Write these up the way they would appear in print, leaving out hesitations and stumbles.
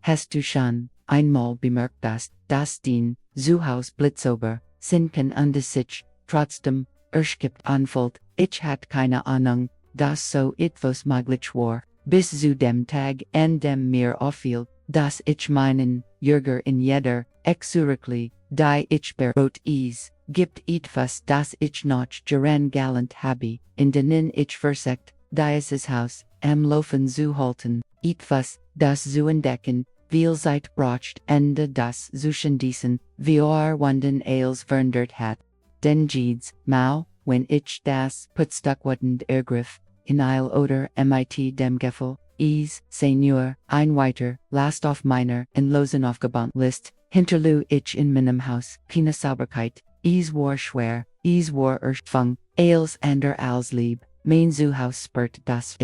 hast du schon einmal bemerkt, dass dein Zuhause blitzsauber, sein kann und sich, trotzdem, erschöpft anfühlt? Ich hatte keine Ahnung, dass so etwas möglich war, bis zu dem Tag, an dem mir auffiel, dass ich meinen Jürger in jeder Exurikli, die ich berot is, gibt etwas, das ich noch gern galant habe, in denen ich versagt, dieses Haus am Laufen zu halten, etwas, das zu entdecken, viel Zeit braucht, Ende das zu schließen, wie wanden als verandert hat. Den Jeeds, Mau, wenn ich das Putzstückwatend ergriff, in Eil oder mit dem Gefühl, is, Senior, ein weiter, last auf meiner, in losen aufgebaut List, hinterlu ich in meinem Haus, keine Sauberkeit, is war schwer, is war erschöpft, als ander als lieb, mein Zuhause spürt das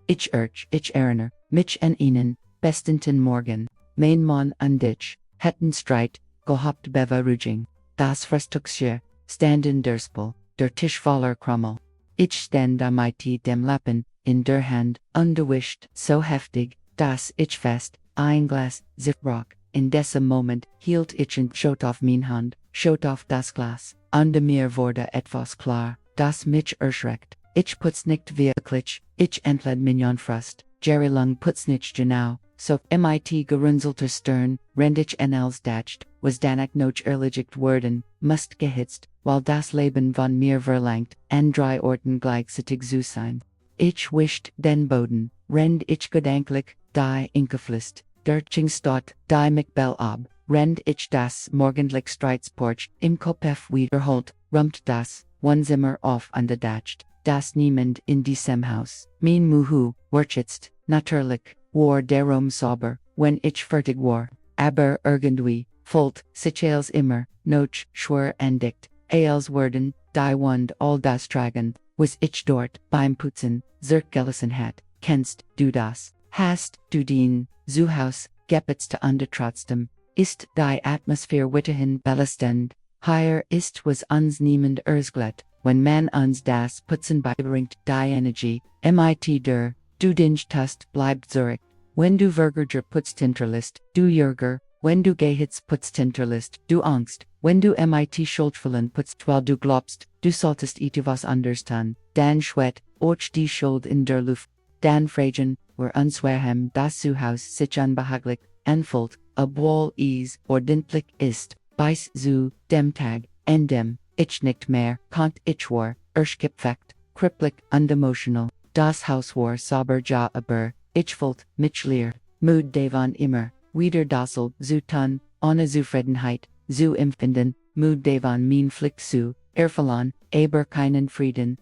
ich erinnere, mich an ihnen, bestenten Morgen, mein Mann und ich, hätten Streit, gehabt Beverügung, das Frühstücksche, standen der Spul, der Tisch voller Krummel. Ich stand mit dem Lappen, in der Hand, ungewischt, so heftig, dass ich fest, ein Glas, Siff brach. In diesem Moment hielt ich und schaut auf mein Hand, schaut auf das Glas, und mir wurde etwas klar, das mich erschreckt. Ich putz nicht wirklich, ich entled mignon Frust, Jerry Lung putz nicht genau, so mit gerunzelter Stern, rend ich als dacht, was danach noch erledigt worden, must gehitzt, weil das Leben von mir verlangt, an drei Orten gleichzeitig zu sein. Ich wischt den Boden, rend ich gedanklich, die Inkeflist, der Chingstot, die Mikbel ab, rend ich das morgendlich Streitsporch, im Kopf wiederholt, rummt das, one Zimmer auf und dacht, das niemand in diesem Haus, mein Muhu, wertschätzt, natürlich, war der Raum sauber, wenn ich fertig war, aber irgendwie, fühlt sich als immer, noch schwer entdeckt, als werden, die Wand all das tragen, was ich dort, beim Putzen, zurückgelassen hat, kennst du das, hast du den Zuhause, geputzt und trotzdem, ist die Atmosphäre weiterhin belastend, hier ist was uns niemand erzählt, wenn man uns das Putzen beibringt, die Energie, mit der, du dich tust, bleibt zurück, wenn du Vergerger putzt hinterlässt, du Jürger, wenn du Gehitz putzt hinterlässt, du Angst, wenn du mit Schuldfällen putzt, weil du glaubst, du solltest etwas anders tun, dann schwet, och die Schuld in der Luft, dann fragen, wir uns warum das Zuhause sich unbehaglich anfühlt, obwohl es ordentlich ist, bis zu dem Tag, an dem ich nicht mehr konnt, ich war erschöpft, kripplich und emotional, das Haus war sauber aber, ich fühlt mich leer, Mood davon immer, wieder dasselbe zu tun, ohne Zufriedenheit, zu empfinden, Mood davon mein Flick zu erfüllen, aber keinen Frieden,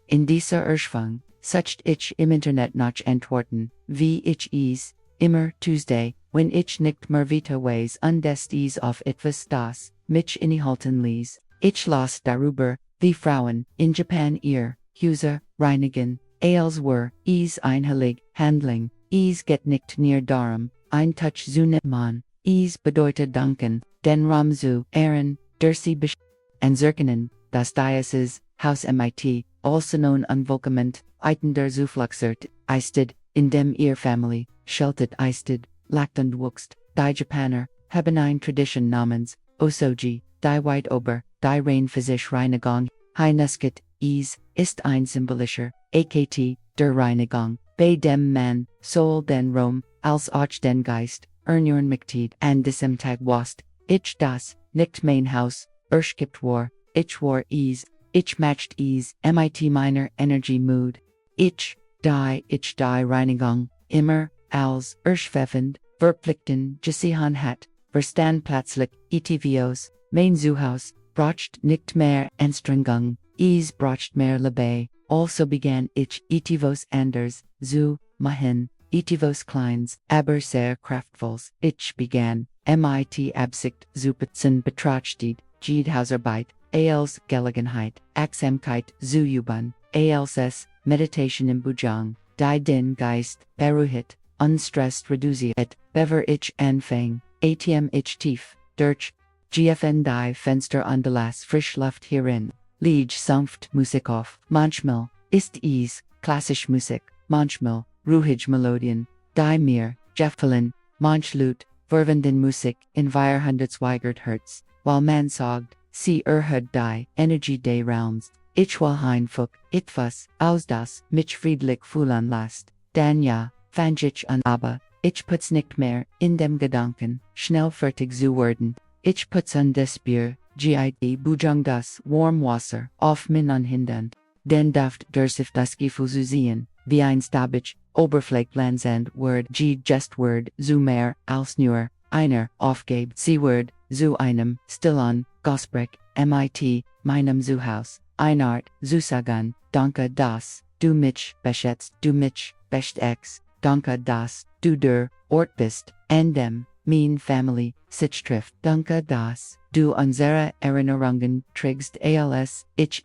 in dieser Erschwung, sucht ich im Internet nach Antworten, wie ich es, immer Tuesday, wenn ich nicht mehr weiter weiß und es auf etwas das, mich innehalten ließ, ich las darüber, wie Frauen, in Japan ihr, Häuser, reinigen, als were, es ein heilig, Handling, es geht nicht nur darum, ein Touch zu nehmen, es bedeutet danken, den Raum zu ehren, der sie anzerkennen, das dieses Haus mit, also known unwillkommend, iten der Zufluxert, eisted, in dem ihr Family, sheltet eisted, lacht und wuchst, die Japaner, haben ein Tradition namens, Osoji, die White Ober, die rein physische Reinigung, Heinusket, es, ist ein symbolischer, akt, der Reinigung, bei dem man, soul den Raum, als auch den Geist, erneuern Mitglied an diesem Tag wast, ich das, nicht mein Haus, erschöpft war, ich war es, ich matched es, mit meiner Energy Mood, ich die Reinigung, immer, als, erschöpfend, verpflichten, gesehen hat, verstand plötzlich, etvos, mein Zuhause, braucht nicht mehr Anstrengung, es braucht mehr Liebe, also begann ich, etivos anders, zu machen, etivos kleins, aber sehr kraftvolls, ich begann, mit Absicht zu putzen betrachtet, Hausarbeit, als Gelegenheit, Achtsamkeit zu üben, als Meditation im Bujang, die den Geist beruhigt, unstressed reduziert, bever ich anfang, atm ich tief, durch, gfn die Fenster und las Frischluft hierin, liege sanft Musik auf, manchmal, ist es, klassisch Musik, manchmal, ruhige Melodien, die mir, gefallen, manch Lut, verwenden Musik, in 400 Hertz, while man sagt, sie erhöht die Energie des Raums. Ich will Heinfuck, etwas, aus das, mich friedlich fühlen lässt, dann ja, fang ich an, aber, ich putz nicht mehr, in dem Gedanken, schnell fertig zu werden. Ich putz an des Bier, gid Bujang das Warmwasser, auf min anhindern. Den Daft dursift das Gefühl zu sehen, wie ein Stabich, Oberflächlandsend Word, Gest Word, zu mehr, als nur, einer, aufgebt, sie Word, zu einem, still an, Gosbrech, mit, meinem Zuhause, Einart, zu sagen, danke das, du mich beschätzt, du mich beschätzt, danke das, du der Ort bist, dem, mein Family, sich trifft, danke das, du unsere Erinnerungen trägst als, ich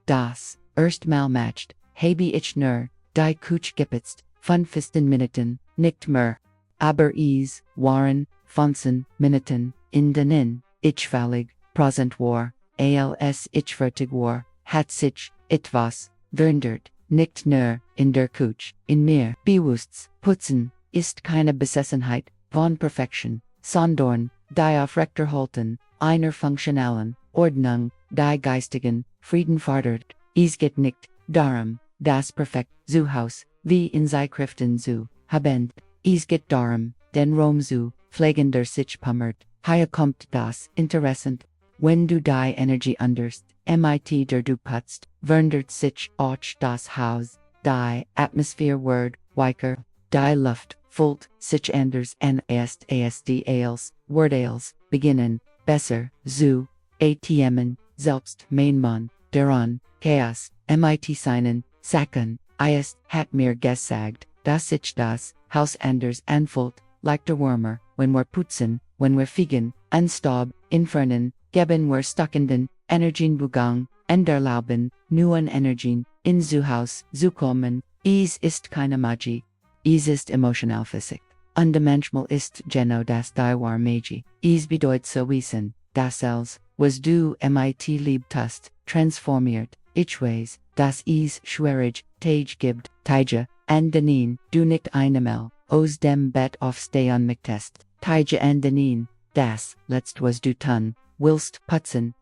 das, erstmal matcht, habe ich nur, die Kuch gepitzt, 15 Minuten, nicht mehr. Aber waren, 15 Minuten, in denen, ich völlig, präsent war, als ich fertig war, hat sich, etwas, verändert, nicht nur, in der Kuch, in mir, bewusst, putzen, ist keine Besessenheit, von Perfektion, sondern, die Aufrechterhalten, einer funktionalen, Ordnung, die geistigen, Frieden fordert, es geht nicht, darum, das perfekt, Zuhause, wie in Kräften zu, haben, es geht darum, den Raum zu, pflegen der sich pummert, hier kommt das, interessant, wenn du die Energie underst, mit der du putzt, verändert sich auch das Haus, die Atmosphäre wird, weicher, die Luft, füllt sich anders an die als, wird beginnen, besser, zu, atmen, selbst mein Mann, daran, Chaos, mit seinen, Sachen, hat mir gesagt, dass ich das, Haus anders anfühlt, leichter warmer, wenn wir putzen, wenn wir fegen, an Staub, infernen, geben wir stockenden, Energienbugang, erlauben, neuen Energien, in Zuhause, zu kommen, es ist keine Magie, es ist emotional Physik. Und manchmal ist genau das die war Magie, es bedeutet so wissen, dass was du mit liebtust, transformiert, ich weiß, dass es schwierig, Tage gibt, Tage, an denen, du nicht einmal, aus dem Bett aufstehen möchtest, Tage an denen, das, letzt was du tun, willst putzen,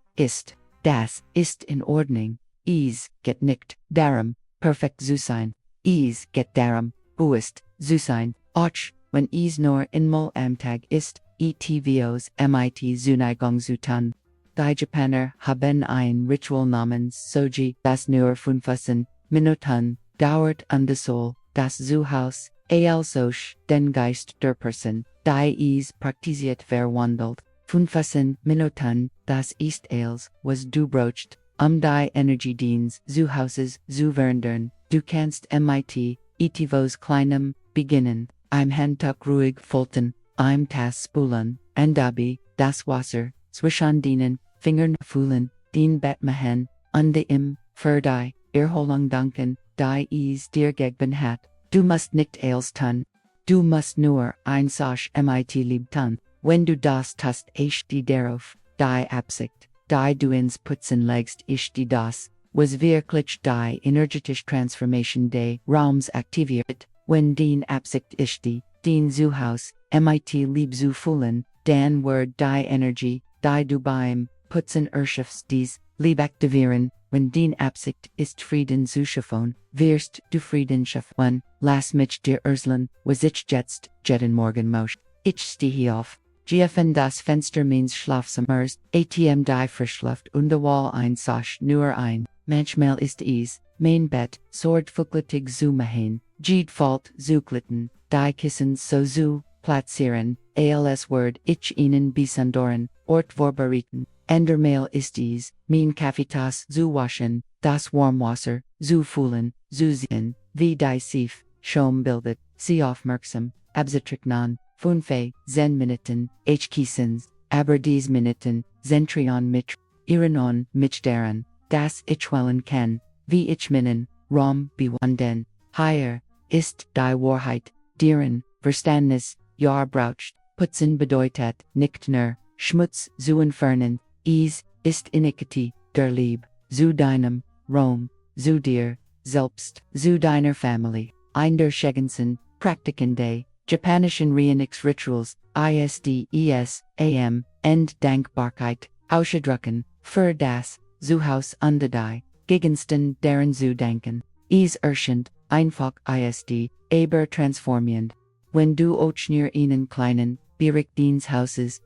das, ist in Ordnung, es, geht nicht, darum, perfekt zu sein, es, geht darum, bewusst, zu sein, auch, wenn es nur einmal am Tag ist, etvos mit Zuneigung zu tun. Die Japaner haben ein Ritual namens Soji, das nur 15 Minuten dauert und die Soul, das Zuhause, also den Geist der Person, die es praktiziert verwandelt. 15 Minuten, das ist als, was du brauchst, die Energie deines Zuhauses zu verändern. Du kannst mit etivos kleinem beginnen, im Handtuch ruhig folten, im Tas spulen, und dabei, das Wasser, zwischen denen, Fingern fühlen, den Bett machen, und im, für die, Erholung danken, die es dir gegeben hat. Du musst nicht als tun. Du musst nur ein Sach mit lieb tun. Wenn du das tust, ist die darauf, die Absicht, die du ins Putzen legst, ist die das, was wirklich die energetische Transformation des Raums aktiviert. Wenn den Absicht ist die, den Zuhause, mit lieb zu fühlen, dann wird die Energie, die du beim Putzen erschöpfst dies, lieb aktivieren, wenn den Absicht ist Frieden zu schaffen, wirst du Frieden schaffen, lass mich dir erzählen, was ich jetzt, jeden Morgen mosch. Ich stehe auf, geöffne das Fenster meines Schlafzimmers, atm die Frischluft und die Wall ein Sach nur ein, manchmal ist es, mein Bett, sorgfältig zu machen, fällt zu klitten, die Kissen so zu platzieren, als word ich ihnen besonderen, Ort vorbereiten. Andermal ist es, mein Kaffeetasse zu waschen, das Warmwasser, zu fühlen, zu sehen, wie die Sief, Schaum bildet, sie aufmerksam, abzutrocknen, 10 Minuten, Kissens, aber dies Minuten, Zentrion mich, Iranon mich daran, das ich wollen kann, wie ich meinen, Raum bewanden, hier, ist die Wahrheit, deren, Verständnis, ja braucht, putzen bedeutet, nicht nur, Schmutz zu entfernen, es ist Iniquity, der Lieb, zu deinem, Raum, zu dir, selbst, zu deiner Family, ein der schönsten Praktiken des Japanischen reinigst Rituals, ISDES, AM, End Dankbarkeit, Ausgedrücken, für das Zuhause und die Gegenstände deren zu danken. Erschöpft, einfach ist, aber transformierend. Wenn du auch nur einen kleinen Bereich deines Hauses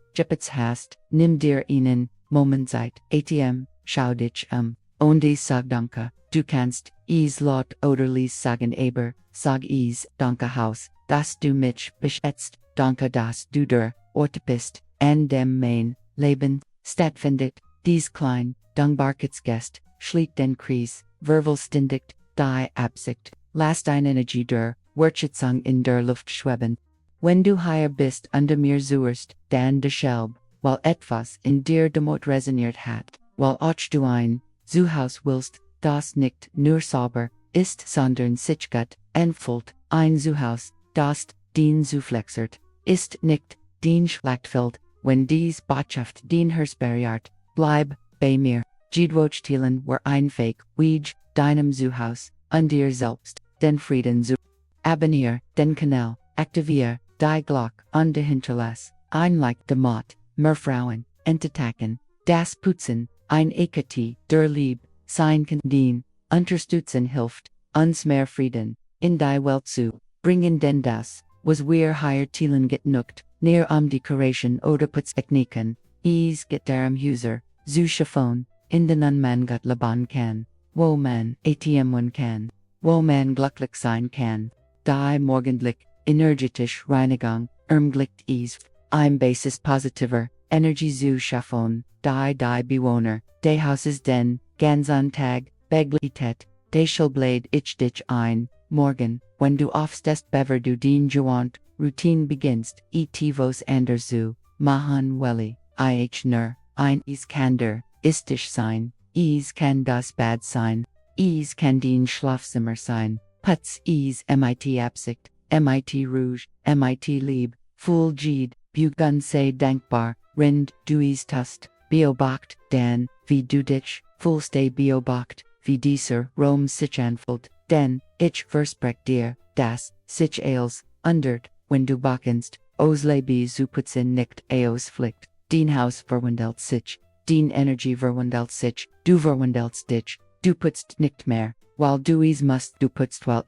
hast, nimm dir einen Moment Zeit, ATM, schau dich und sag danke. Du kannst laut oder leise sagen, aber sag danke Haus, dass du mich beschätzt, danke dass du der Ort bist, an dem mein Leben stattfindet. Dies klein Dankbarkeitsgest schlägt den Kreis, vervollständigt die Absicht, lass deine Energie der Wertschätzung in der Luft schweben. Wenn du hier bist und mir zuhörst, dann deshalb, weil etwas in dir demot resoniert hat, weil auch du ein Zuhause willst, das nicht nur sauber ist, sondern sich gut anfühlt, ein Zuhause, das den zuflexert, ist nicht den Schlachtfeld, wenn dies Botschaft den Hersberjart, bleib bei mir, Jedwochtielen war ein Fake, Wej, deinem Zuhause, und dir selbst, den Frieden zu abonnier, den Kanal, aktivier, die Glock, und hinterlass, ein Like demot, mehr Frauen, entdecken, das Putzen, ein Ekati, der Liebe, sein kann den, unterstützen hilft, uns mehr Frieden, in die Welt zu bringen, denn das, was wir hier Thielen getnuckt, näher Decoration oder Putztechniken, get darum User, zu schaffen, in den man gut leben kann, wo man ATM kann, wo man glücklich sein kann, die morgendlich, energetisch Reinigung, ermöglicht ein Basis positiver, Energie zu schaffen, die Bewohner, des Hauses den, ganzen Tag, Beglität, des Schulblade ich dich ein, morgen, wenn du aufstehst bever du den Gewand, Routine beginnst, vos anders zu machen welli, nur, ein kann der, istisch sein, kann das Bad sein, kann den Schlafzimmer sein, putz mit Absicht, mit Rouge, mit Liebe, Full Jed, Bugun sei dankbar, rind du tust, beobacht, dan, wie du dich, stay beobacht, wie dieser Raum sich anfühlt, denn, ich versprech dir, das, sich undert, wenn du bakennst, os Leben zu putzen nicht fliegt, den Haus verwandelt sich, den Energie verwandelt sich, du verwandelst dich, du putzt nicht mehr, weil du musst, du putzt weil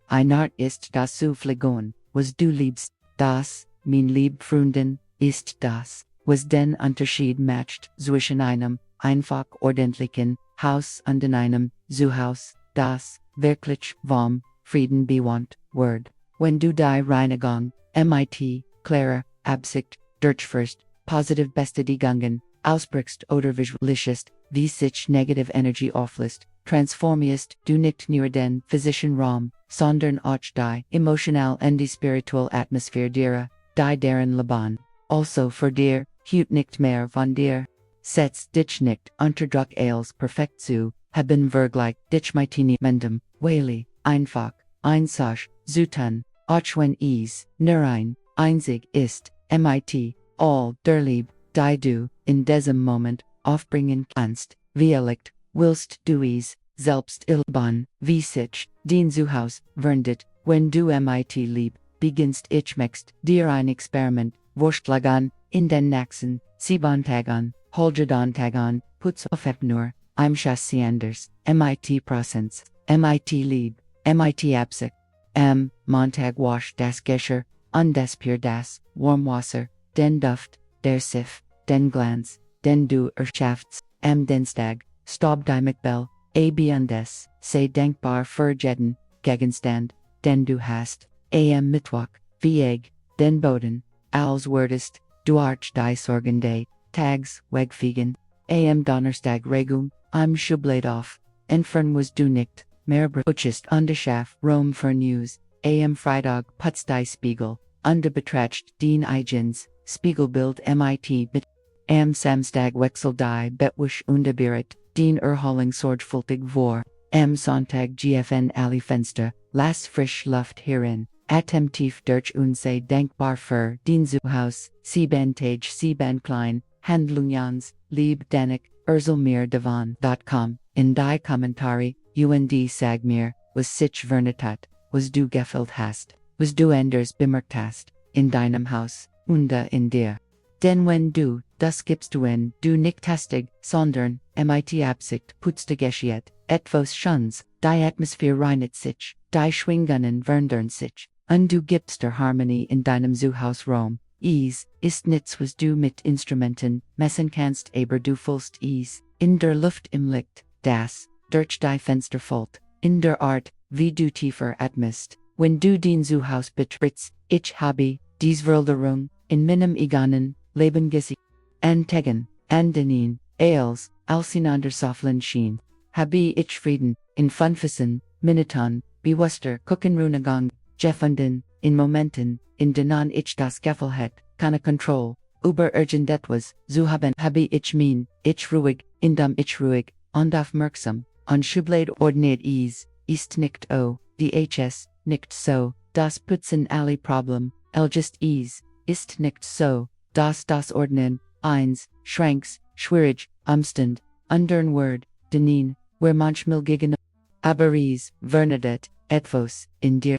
ein Art ist das zu fliegen, was du liebst, das, mein lieb Freundin, ist das, was den Unterschied macht zwischen einem, einfach ordentlichen, Haus und einem, Zuhause, das, wirklich, warm, Frieden bewohnt, Word. Wenn du die Reinigung, mit, klare, Absicht, durchführst, positive Bestätigungen, ausbrichst oder visualisierst, wie sich negative Energie auflöst, transformierst du nicht nur den physischen Raum, sondern auch die emotional und die spiritual Atmosphäre derer, die deren Leben. Also für dir, hut nicht mehr von dir. Setz dich nicht unter Druck als perfekt zu, haben vergleich dich mit niemandem, weil, einfach, einsach, zu tun, auch wenn nur einzig ist, mit, all der Liebe, die du, in diesem Moment, aufbringen kannst, vielleicht, willst du selbst ilban, wie sich, den Zuhause, verwendet, wenn du mit Liebe, beginnst ich möchte dir ein Experiment, vorschlagen, in den nächsten, 7 Tagen, Tagen, putz auf nur, Chassis anders, mit Prozents, mit Liebe, mit Absicht, Montag wasch das Geschirr, und das Pür das, Warmwasser, den Duft, der Sif, den Glanz, den du erschöpft, am Dienstag, Staub die Mikbel, und des, sei dankbar für jeden, Gegenstand, den du hast, am Mittwoch, wie den Boden, als wurdest, du arch die Sorgende, Tags, wegfegen, am Donnerstag Regum, Schublade auf, entfern was du nicht, mehr brutschest underschaff, Rom für News, am Freitag putz die Spiegel, betracht den Eigens, Spiegelbild mit, am Samstag wechsel die Bettwisch unterbiret, den Erholung sorgfältig vor, am Sonntag gfn alle Fenster, las frisch Luft hierin, attentiv durch und sei dankbar für den Zuhause, sieben klein, Handlungens, lieb danik, urselmirdevan.com, in die Kommentare, und sag mir, was sich vernetat, was du gefällt hast. was du anders bemerkt hast, in deinem Haus, und in dir. Denn wenn du, das gibst du wenn du nicht hastig, sondern, mit Absicht, putzte geschieht, etwas Schönes, die Atmosphäre reinigt sich, die Schwingungen verändern sich, und du gibst der Harmonie in deinem Zuhause Raum. Ist nichts was du mit Instrumenten messen kannst, aber du fühlst in der Luft im Licht, das, durch die Fenster fällt, in der Art, wie du tiefer atmest. Wenn du den Zuhause betrittst, ich habe, dies Veränderung, in meinem eigenen Leben gesehen. Tegen, den als auseinandersaufeln schien, habe ich Frieden, in 15 Minuten, bewusster Kuchenrunegang, gefunden, in Momenten, in denen ich das Gefühl hat, keine Kontrolle über irgendetwas zu haben, habe ich ich ruhig, indem ich ruhig, und aufmerksam, und Schublade ordnet ist nicht dhs, nicht so, das Putzen alle Problem, just ist nicht so, das Ordnen, Schranks, schwierig, Umstand, undern Word, denen, where manchmal gegen, aber Vernadette, etwas, in dir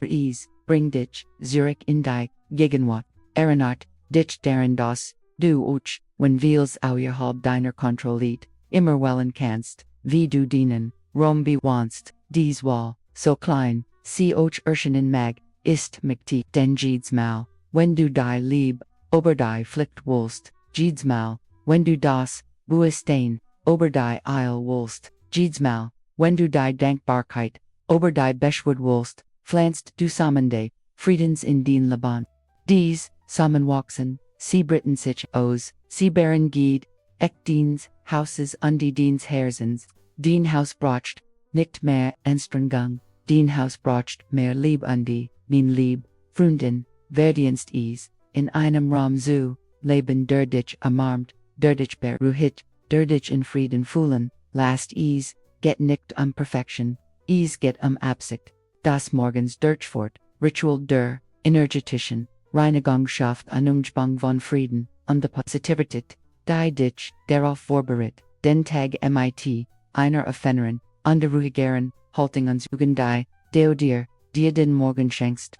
bring dich, Zurich in die, Gegenwart, Erinnerst, dich daran das, du auch, wenn vieles außerhalb deiner Kontrolle liegt, immer wählen kannst, wie du dienen, Rom bewohnst, dies Wall, so klein, sie auch erscheinen mag, ist mächtig, denn jedes Mal, wenn du die Lieb, ober die Pflicht willst, jedes Mal, wenn du das, Bewusstsein, ober die Eil willst, jedes Mal, wenn du die Dankbarkeit, ober die Beschwud willst, pflanzt du Samende, Friedens in den Laban. Dies, Samenwachsen, sie Britten sich aus, sie bären Gied, Diens, Hauses und die Diens Herzens, den Haus bracht, nicht mehr Anstrengung, den Haus bracht mehr Lieb und die, min Lieb, Freundin, verdienst in einem Raum zu, leben der dich umarmt, der dich beruhigt, der dich in Frieden fühlen, last geht nicht Perfektion, geht Absicht, das morgens durchfort, Ritual der, energetischen, Reinigung schafft an Umspang von Frieden, und der Positivität, die dich, darauf vorbereitet, den Tag mit, einer Erfännerin, und der ruhigeren, halting uns die, dir den Morgen schenkst,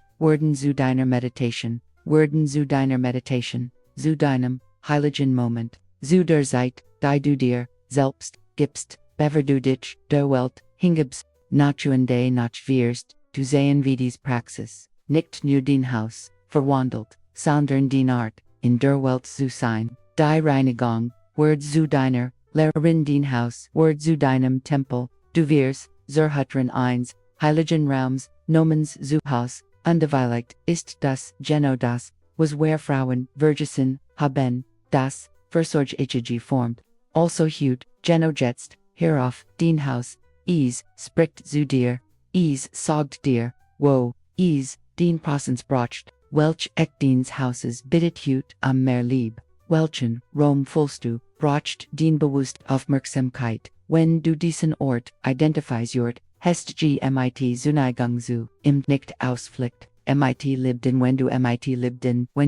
Worden zu deiner Meditation, zu deinem, heiligen Moment, zu der Zeit, die du dir, selbst, gibst, bever du dich, der Welt, hingibst, nachzuende wirst, du sehen wie dies Praxis, nicht nur den Haus, verwandelt, sondern den Art, in der Welt zu sein, die Reinigung, Word zu deiner, Lehrerin den Haus, Word zu deinem Tempel, du wirst, Zerhutren eins, heiligen Raums, Nomens zu Haus, undeweiligt, ist das, das, was where Frauen, Virgisen, haben, das, Versorgage formt, also hut, jetzt, hierauf, den Haus, spricht zu dir, sagt dir, wo, den Prozens bracht, welch dens Hauses bittet hut mehr Lieb, welchen, Rom fühlst du, bracht den bewusst Aufmerksamkeit, wenn du diesen Ort, identifizierst, hast mit Zuneigung zu, im nicht ausflickt, mit libden wenn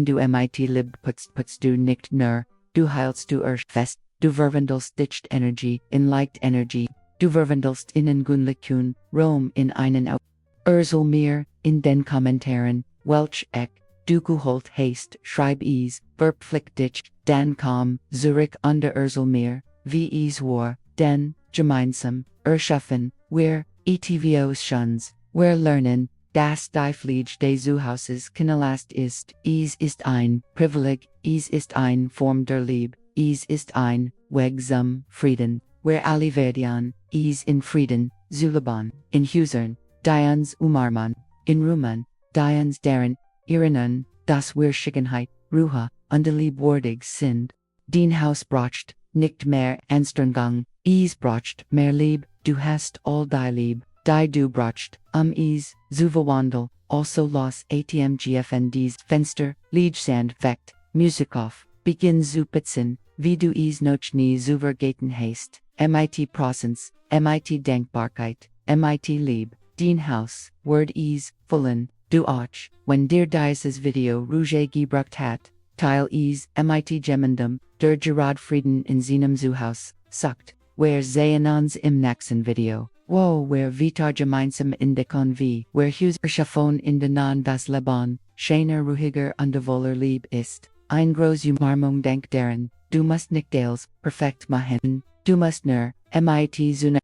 du mit libd putzt du nicht nur, du heilst du fest, du verwandelst dich Energie in Licht Energie, du verwandelst in Gunlikun, Rom in einen mir, in den Kommentaren, welch du geholt hast, schreib verpflicht dich, dann komm, Zurich unter mir, wie war, denn, gemeinsam, erschaffen, wir, etvos shuns, wir lernen, das die Pflege des Zuhauses Kinderlast ist ein Privileg, ist ein Form der Liebe, ist ein Weg zum Frieden, where alle werden, in Frieden, Zulaban, in Husern, Dians Umarman, in Ruman, Dians Daren, Irinnen, das wir Schickenheit, Ruhe, und liebwordig sind. Den Haus bracht, nicht mehr Anstrengung, bracht mehr Lieb, du hast all die Lieb, die du bracht, zu verwandel, also los ATMGFNDs Fenster, Liedsand weckt, Musik auf, beginn zu putzen, wie du noch nie zu vergeten hast, mit Prozens, mit Dankbarkeit, mit Lieb, den Haus, Word füllen, du auch, wenn dir dieses Video Rouge gebracht hat, Teil mit Gemendum, der Gerard Frieden in seinem Zuhause, sagt, where sehen uns im nächsten Video. Wo wer vitar gemeinsam in de Konvi, wer Hus erschaffon in de Nahen das Leben, scheiner ruhiger und voller Lieb ist. Ein groß Umarmung denk deren, du musst nicht dels, perfekt machen, du musst nur, mit zuna